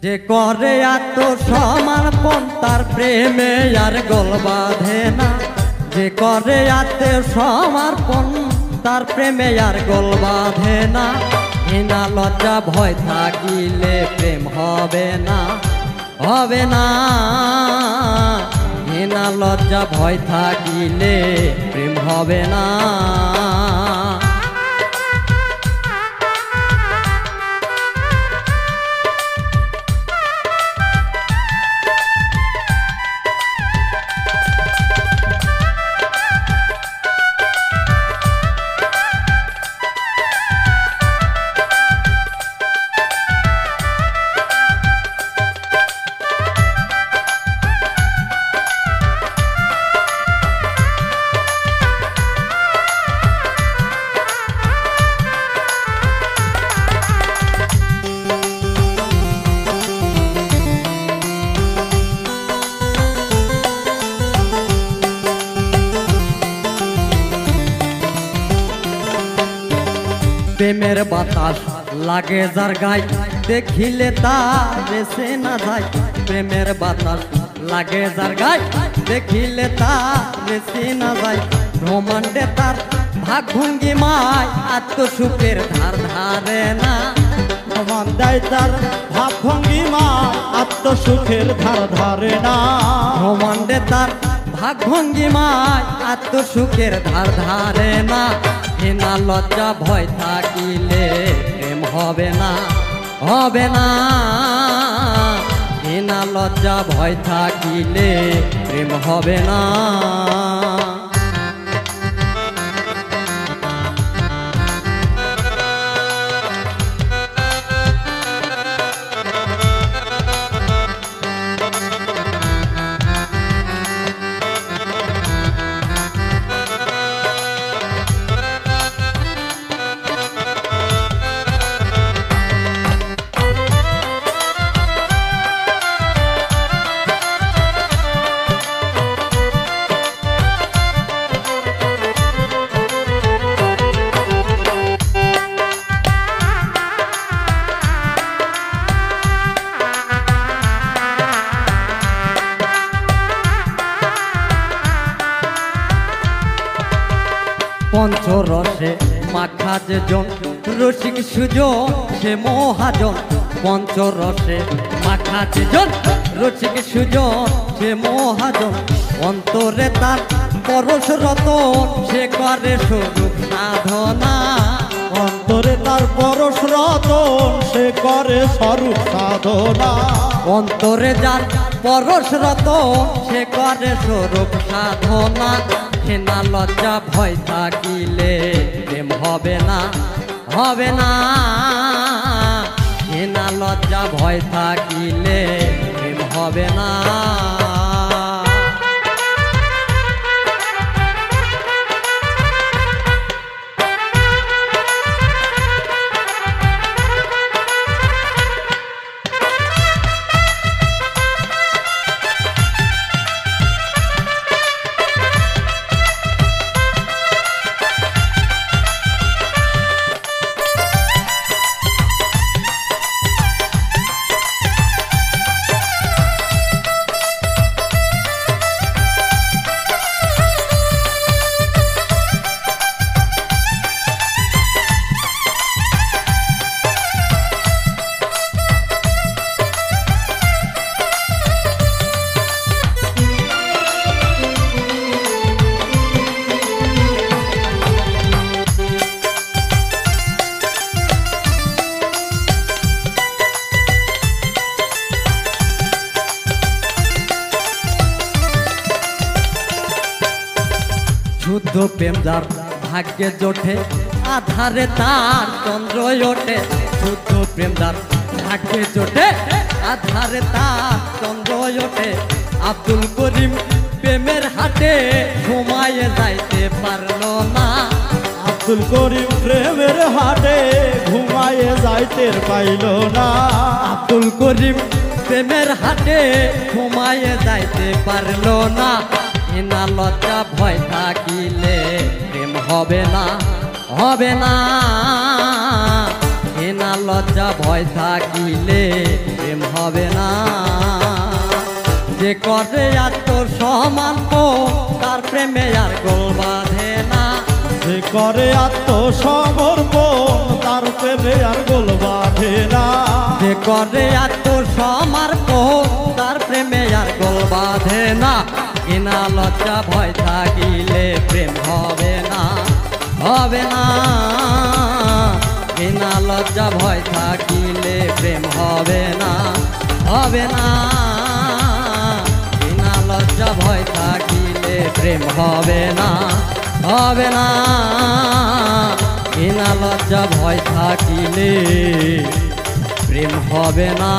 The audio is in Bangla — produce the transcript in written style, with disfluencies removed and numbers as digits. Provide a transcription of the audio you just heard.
যে করে এত সমর্পণ তার প্রেমে আর গোল বাঁধে না। যে করে এত সমর্পণ তার প্রেমে আর গোল বাঁধে না। ঘৃণা লজ্জা ভয় থাকিলে প্রেম হবে না, হবে না। ঘৃণা লজ্জা ভয় থাকিলে প্রেম হবে না। প্রেমের বাতাস লাগে যার গায়ে দেখিলে তার সে না যায়। প্রেমের বাতাস লাগে যার গায়ে দেখিলে তার সে না যায়। ব্রহ্মাণ্ডে তার ভাগ ভঙ্গিমায় আত্মসুখের ধার ধারে না। প্রমাণ দেয় তার ভাব ভঙ্গিমা আত্মসুখের ধার ধারে না। ব্রহ্মাণ্ডে তার ভাগ ভঙ্গিমায় আত্মসুখের ধার ধারে না। ঘৃণা লজ্জা ভয় থাকিলে প্রেম হবে না, হবে না। ঘৃণা লজ্জা ভয় থাকিলে প্রেম হবে না। পঞ্চরসে মাখা যে জন রসিক সুজন সে মহাজন। পঞ্চরসে মাখা যে জন রসিক সুজন সে মহাজন। অন্তরে তার পরশ রতন সে করে স্বরূপ সাধনা। অন্তরে তার পরশ রতন সে করে স্বরূপ সাধনা। অন্তরে যার পরশ রতন সে করে স্বরূপ সাধনা। ঘৃণা লজ্জা ভয় থাকিলে প্রেম হবে না, হবে না। ঘৃণা লজ্জা ভয় থাকিলে প্রেম হবে না। শুদ্ধ প্রেম যার ভাগ্যে জোটে আধারে তার চন্দ্র ওঠে। শুদ্ধ প্রেম যার ভাগ্যে জোটে আধারে তার চন্দ্র ওঠে। আব্দুল করিম প্রেমের হাটে ঘুমায়ে যাইতে পারলো না। আব্দুল করিম প্রেমের হাটে ঘুমায়ে যাইতে পাইল না। আব্দুল করিম প্রেমের হাটে ঘুমায়ে যাইতে পারলো না। ঘৃণা লজ্জা ভয় থাকিলে প্রেম হবে না, হবে না। ঘৃণা লজ্জা ভয় থাকিলে প্রেম হবে না। যে করে আত্মসম্মান তার প্রেমে আর গোল বাঁধে না। যে করে আত্মসমর্পণ তার প্রেমে আর গোল বাঁধে না। যে করে আত্মসমর্পণ তার প্রেমে আর গোল বাঁধে না। ঘৃণা লজ্জা ভয় থাকিলে প্রেম হবে না, হবে না। ঘৃণা লজ্জা ভয় থাকিলে প্রেম হবে না, হবে না। ঘৃণা লজ্জা ভয় থাকিলে প্রেম হবে না, হবে না। ঘৃণা লজ্জা ভয় থাকিলে প্রেম হবে না।